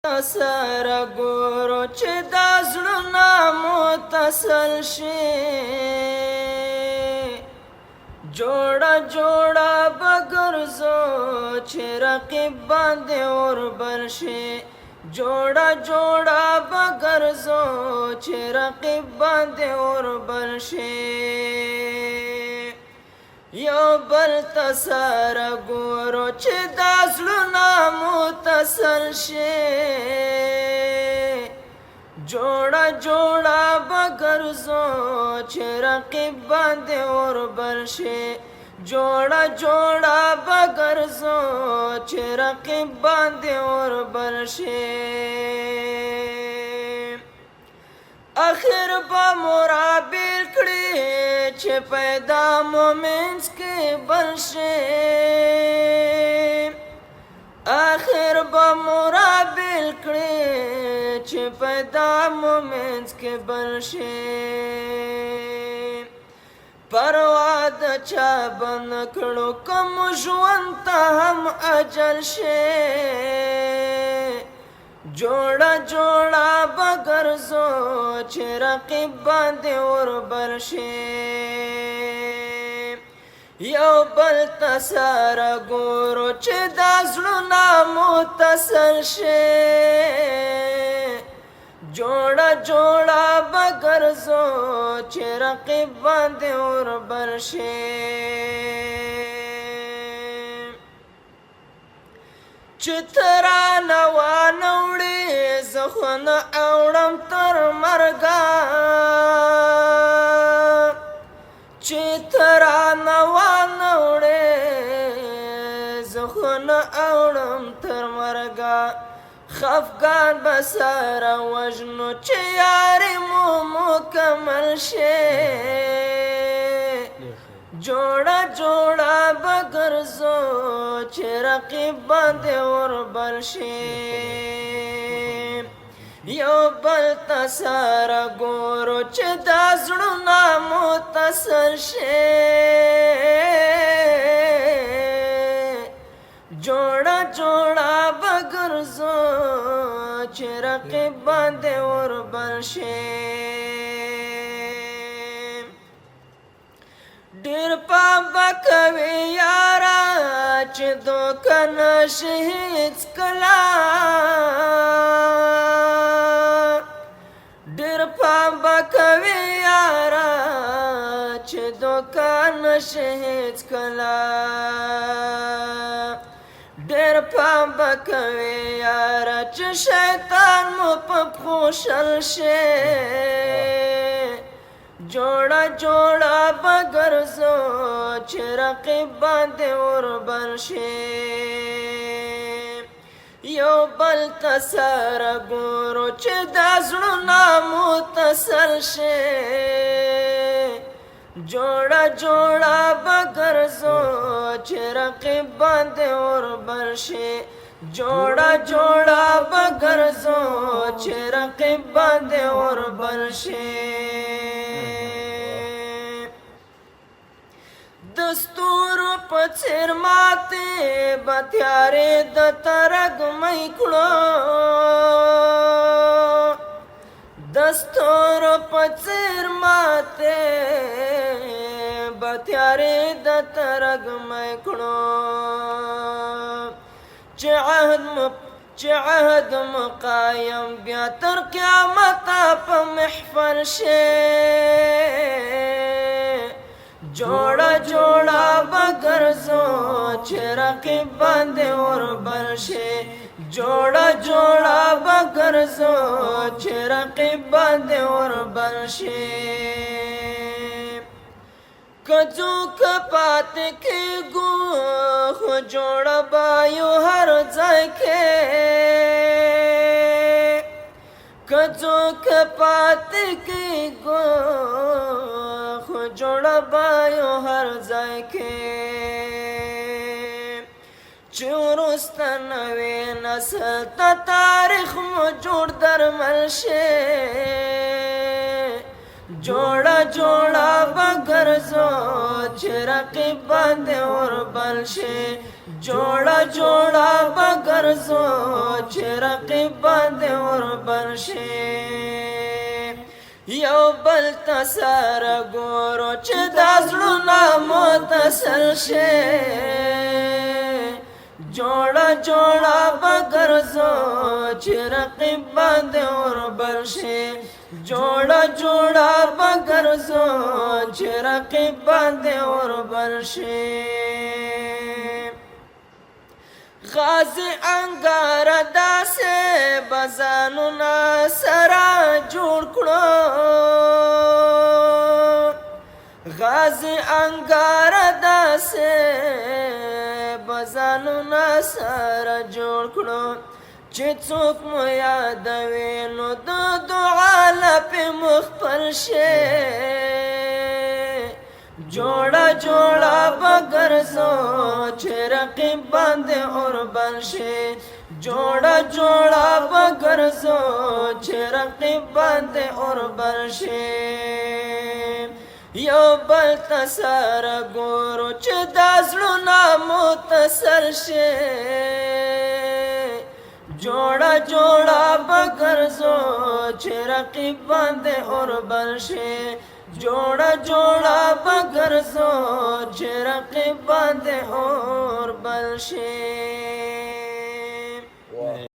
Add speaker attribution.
Speaker 1: سره ګورو چې دا زړونه متصل شي جوړه جوړه به ګرځو چې رقیب باندې وربل شي جوړه جوړه به ګرځو چې رقیب باندې وربل شي یو بل ته سره ګورو چې دا زړونه متصل شي جوړه جوړه به ګرځو چې رقیب باندې وربل شي جوړه جوړه به ګرځو چې رقیب باندې وربل شي آخر به مرابل کړي چې پیدا مومنس کې بل شي آخر به مرابل کړي چې پیدا مومنس کې بل شي پروا د چا بن کړو کوم ژوند ته هم اجل شي جوړه جوړه به ګرځو چې رقیب باندې وربل شي یو بل ته سره ګورو چې دا زړونه متصل شي جوړه جوړه به ګرځو چې رقیب باندې وربل شي چې ترانه وانه وړې زه خو نه اوړم تر مرګه چې ترانه وانه وړې زه خو نه اوړم تر مرګه خفګان به سره وژنو چې یارې مو مکمل شي جوړه جوړه به ګرځو چې رقیب باندې وربل شي یو بل ته سره ګورو چې دا زړونه متصل شي جوړه جوړه به ګرځو چې رقیب باندې وربل شي ډېر پام به کوې یاره چې دوکه نشي هېڅکله ډېر پام به کوې یاره چې دوکه نشي هېڅکله ډېر پام به کوې یاره چې شیطان مو په پښو شل شي جوړه جوړه به ګرځو چې رقیب باندې وربل شي یو بل ته سره ګورو چې دا زړونه متصل شي جوړه جوړه به ګرځو چې رقیب باندې وربل شي جوړه جوړه به ګرځو چې رقیب باندې وربل شي دستورو په څېر ماتې به تیارې د ترږمۍ کړو دستورو په څېر ماتې به تیارې د ترږمۍ کړو چې عهد مقایم بیا تر قیامته په محفل شي جوړه جوړه به ګرځو چې رقیب باندې وربل شي جوړه جوړه به ګرځو چې رقیب باندې وربل شي که څوک پاتې کېږو خو جوړه به یو هر ځای کې که څوک پاتې کېږو خو جوړه به یو هر ځای کې چې وروسته نوی نسل ته تاریخ مو جوړ درمل شي जोड़ा जोड़ा बगरजो रकीब बांधे और बलशे जोड़ा जोड़ा बगरजो रकीब बांधे और बलशे यो बल तसर गोरो दाज़लुना मुतसल शे जोड़ा जोड़ा बगरजो रकीब बांधे और बलशे जोड़ा जोड़ा बगरजो रकीब बांधे और बलशे गाजी अंगारा दासे बजानुना सरा जोड़ करो गाजी अंगारा दासे बजानुना सरा जोड़ करो چې څوک مو یادوي نو د دعا لپې مخ پر شي جوړه جوړه بګرځو چې رقیب باندې اور بل شي جوړه جوړه بګرځو چې رقیب باندې اور بل شي یو بل ته سره ګورو چې دا زړونه متصل شي जोड़ा जोड़ा बगरजो रकीब बांधे और बलशे जोड़ा जोड़ा बगरजो रकीब बांधे और बलशे।